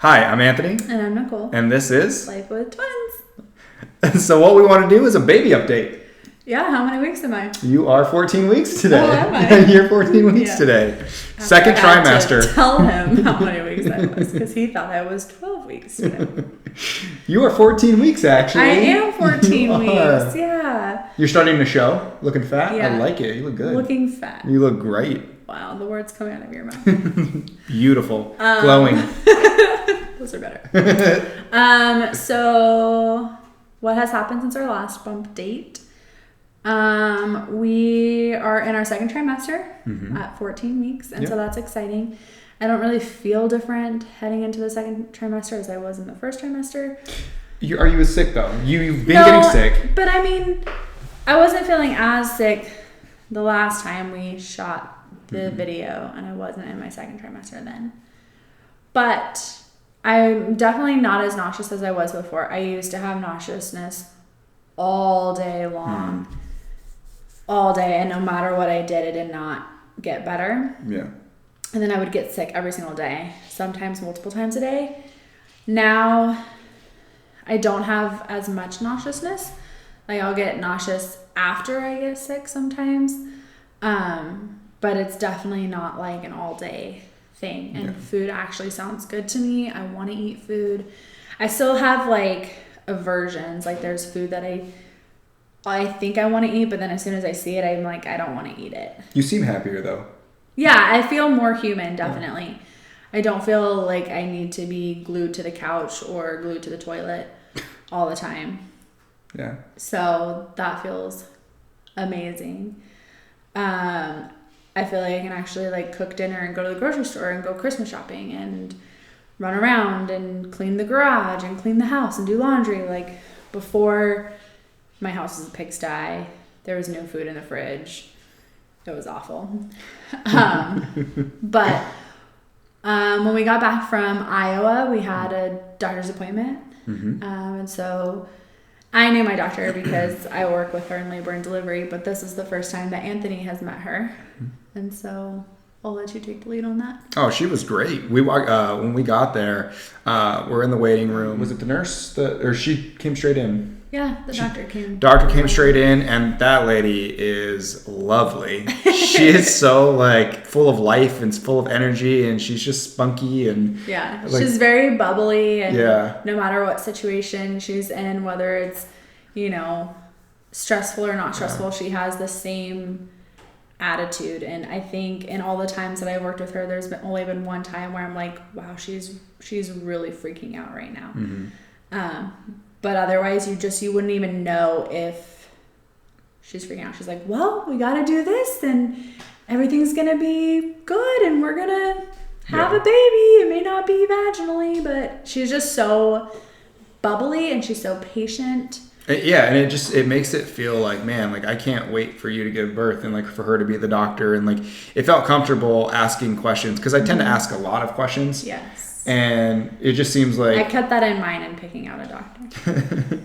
Hi, I'm Anthony. And I'm Nicole. And this is Life with Twins. So what we want to do is a baby update. Yeah, how many weeks am I? You are 14 weeks today. Oh, am I? You're 14 weeks today. Second trimester. Tell him how many weeks I was because he thought I was 12 weeks today. You are 14 weeks, actually. I am 14 weeks, are. yeah. You're starting to show. Looking fat? Yeah. I like it. You look good. Looking fat. You look great. Wow, the words coming out of your mouth. Beautiful. Glowing. Those are better. So what has happened since our last bump date? We are in our second trimester at 14 weeks, and so that's exciting. I don't really feel different heading into the second trimester as I was in the first trimester. Are you sick though? You've been getting sick. But I mean, I wasn't feeling as sick the last time we shot the video, and I wasn't in my second trimester then. But I'm definitely not as nauseous as I was before. I used to have nauseousness all day long. All day, and no matter what I did, it did not get better. Yeah. And then I would get sick every single day, sometimes multiple times a day. Now, I don't have as much nauseousness. Like, I'll get nauseous after I get sick sometimes. But it's definitely not like an all-day thing. And food actually sounds good to me. I want to eat food. I still have, like, aversions. Like, there's food that I think I want to eat, but then as soon as I see it, I'm like, I don't want to eat it. You seem happier though. Yeah, I feel more human, definitely. Yeah. I don't feel like I need to be glued to the couch or glued to the toilet all the time. Yeah. So that feels amazing. I feel like I can actually like cook dinner and go to the grocery store and go Christmas shopping and run around and clean the garage and clean the house and do laundry. Like before, my house was a pigsty. There was no food in the fridge. It was awful. But when we got back from Iowa, we had a doctor's appointment. And so I knew my doctor because I work with her in labor and delivery, but this is the first time that Anthony has met her. And so I'll let you take the lead on that. Oh, she was great. We when we got there, we're in the waiting room. Was it the nurse or she came straight in? Yeah, the doctor came. Doctor came straight in, and that lady is lovely. She is so like full of life and full of energy, and she's just spunky and like, she's very bubbly. And no matter what situation she's in, whether it's stressful or not stressful, she has the same attitude. And I think in all the times that I've worked with her, there's only been one time where I'm like, wow, she's really freaking out right now. But otherwise, you wouldn't even know if she's freaking out. She's like, well, we got to do this and everything's going to be good and we're going to have a baby. It may not be vaginally, but she's just so bubbly and she's so patient. Yeah, and it makes it feel like, man, like I can't wait for you to give birth and like for her to be the doctor. And like it felt comfortable asking questions because I tend to ask a lot of questions. Yes. And it just seems like I kept that in mind in picking out a doctor.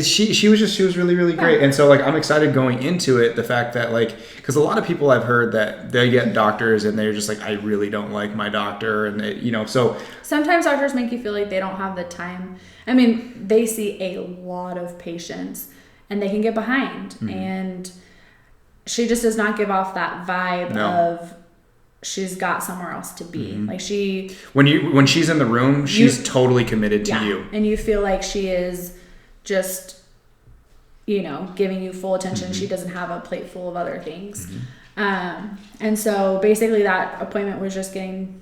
She was really, really great. And so like I'm excited going into it, the fact that like, because a lot of people I've heard that they get doctors and they're just like, I really don't like my doctor, and they, so sometimes doctors make you feel like they don't have the time. I mean, they see a lot of patients and they can get behind, and she just does not give off that vibe of she's got somewhere else to be. Like when she's in the room, she's totally committed to you, and you feel like she is just giving you full attention. She doesn't have a plate full of other things. And so basically that appointment was just getting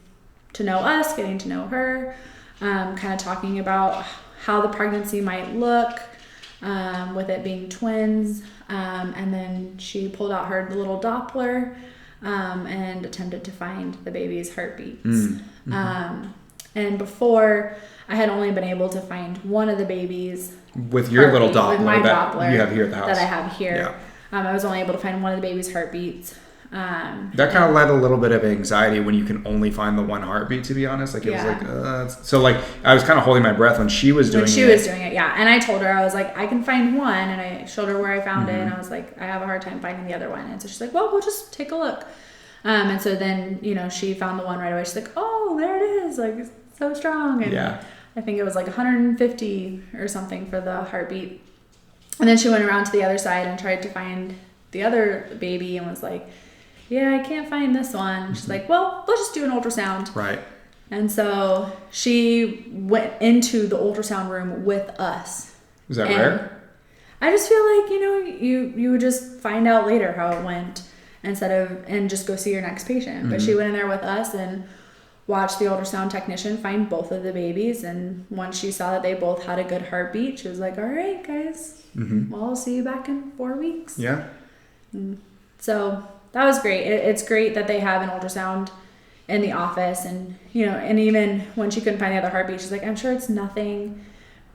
to know us, getting to know her, kind of talking about how the pregnancy might look, with it being twins. And then she pulled out her little Doppler and attempted to find the baby's heartbeats. And before, I had only been able to find one of the babies with your little Doppler, with my Doppler you have here at the house. That I have here. I was only able to find one of the baby's heartbeats. That kind of led a little bit of anxiety when you can only find the one heartbeat, to be honest. Like it was like, so like I was kind of holding my breath when she was doing it. Yeah. And I told her, I was like, I can find one, and I showed her where I found it, and I was like, I have a hard time finding the other one. And so she's like, well, we'll just take a look. And so then, she found the one right away. She's like, oh, there it is. Like, so strong. And Yeah. I think it was like 150 or something for the heartbeat. And then she went around to the other side and tried to find the other baby and was like, yeah, I can't find this one. She's like, well, let's just do an ultrasound. Right. And so she went into the ultrasound room with us. Is that rare? I just feel like, you would just find out later how it went and just go see your next patient. But she went in there with us and watched the ultrasound technician find both of the babies. And once she saw that they both had a good heartbeat, she was like, all right, guys, well, I'll see you back in 4 weeks. Yeah. So that was great. It's great that they have an ultrasound in the office. And, and even when she couldn't find the other heartbeat, she's like, I'm sure it's nothing,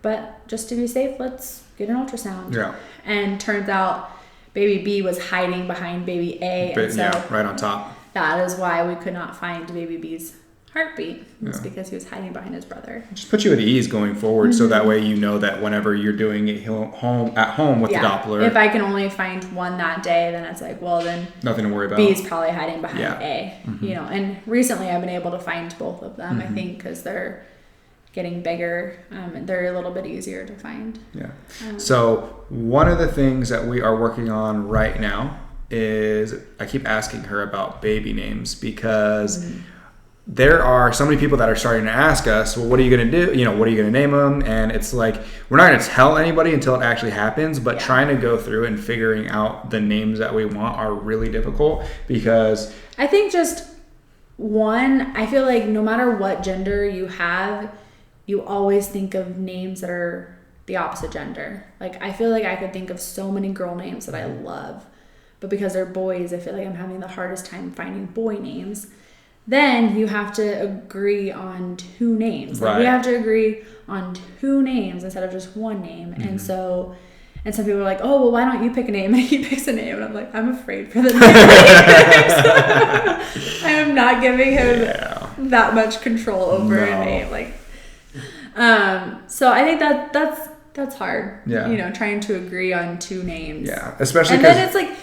but just to be safe, let's get an ultrasound. Yeah. And turns out baby B was hiding behind baby A. And so right on top. that is why we could not find baby B's heartbeat. It's because he was hiding behind his brother. Just put you at ease going forward, so that way you know that whenever you're doing it at home with the Doppler. If I can only find one that day, then it's like, well, then nothing to worry about. B's probably hiding behind A. And recently I've been able to find both of them, I think, because they're getting bigger. They're a little bit easier to find. Yeah. So one of the things that we are working on right now is I keep asking her about baby names because there are so many people that are starting to ask us, well, what are you going to do? What are you going to name them? And it's like, we're not going to tell anybody until it actually happens, but trying to go through and figuring out the names that we want are really difficult because I think I feel like no matter what gender you have, you always think of names that are the opposite gender. Like, I feel like I could think of so many girl names that I love, but because they're boys, I feel like I'm having the hardest time finding boy names. Then you have to agree on 2 names. Like, we have to agree on 2 names instead of just one name. And some people are like, oh, well, why don't you pick a name? And he picks a name. And I'm like, I'm afraid for the name. I am not giving him that much control over a name. Like, so I think that's hard. Yeah. Trying to agree on 2 names. Yeah. Especially and then it's like,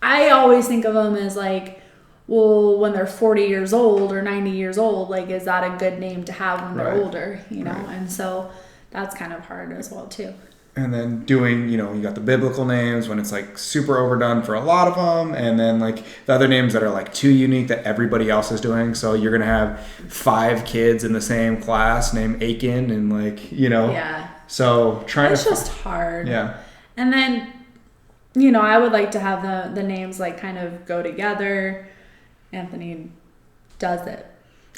I always think of them as like, well, when they're 40 years old or 90 years old, like, is that a good name to have when they're older, And so that's kind of hard as well, too. And then doing, you got the biblical names when it's like super overdone for a lot of them. And then like the other names that are like too unique that everybody else is doing. So you're going to have 5 kids in the same class named Aiken and like, Yeah. So it's just hard. Yeah. And then, I would like to have the names like kind of go together. Anthony does it.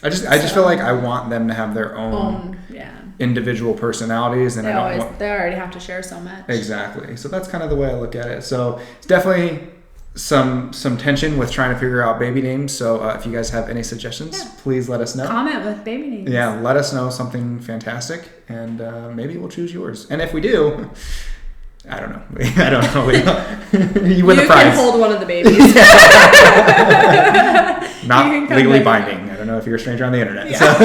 I just feel like I want them to have their own individual personalities, and they already have to share so much. Exactly. So that's kind of the way I look at it. So it's definitely some tension with trying to figure out baby names. So if you guys have any suggestions, please let us know. Comment with baby names. Yeah, let us know something fantastic, and maybe we'll choose yours. And if we do, I don't know. You win the prize. You can hold one of the babies. Not legally binding. I don't know if you're a stranger on the internet. Yeah.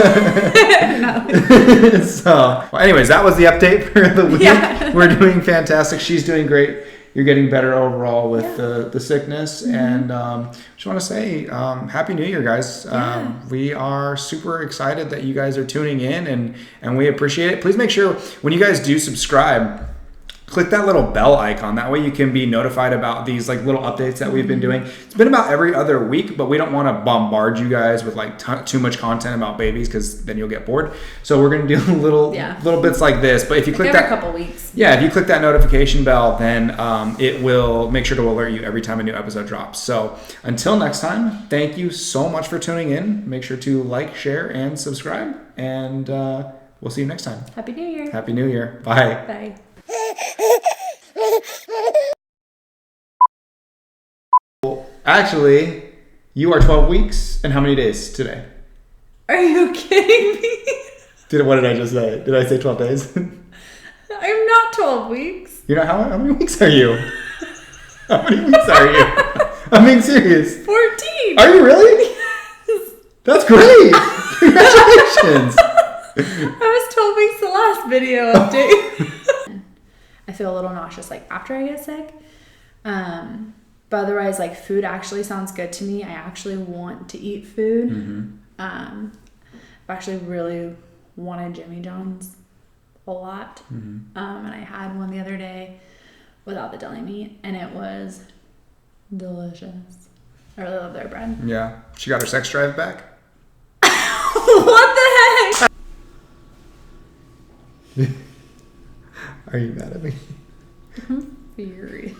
Well, anyways, that was the update for the week. Yeah. We're doing fantastic. She's doing great. You're getting better overall with the sickness. And just want to say Happy New Year, guys. We are super excited that you guys are tuning in, and we appreciate it. Please make sure when you guys do subscribe, click that little bell icon. That way you can be notified about these like little updates that we've been doing. It's been about every other week, but we don't want to bombard you guys with like too much content about babies because then you'll get bored. So we're going to do little bits like this. But if you click every couple weeks. Yeah, if you click that notification bell, then it will make sure to alert you every time a new episode drops. So until next time, thank you so much for tuning in. Make sure to like, share, and subscribe. And we'll see you next time. Happy New Year. Happy New Year. Bye. Bye. Actually, you are 12 weeks and how many days today? Are you kidding me? What did I just say? Did I say 12 days? I'm not 12 weeks. You're not? How many weeks are you? How many weeks are you? I'm being serious. 14. Are you really? Yes. That's great. Congratulations. I was 12 weeks the last video update. I feel a little nauseous like after I get sick. But otherwise, like, food actually sounds good to me. I actually want to eat food. I've actually really wanted Jimmy John's a lot. And I had one the other day without the deli meat, and it was delicious. I really love their bread. Yeah. She got her sex drive back? What the heck? Are you mad at me? I'm furious.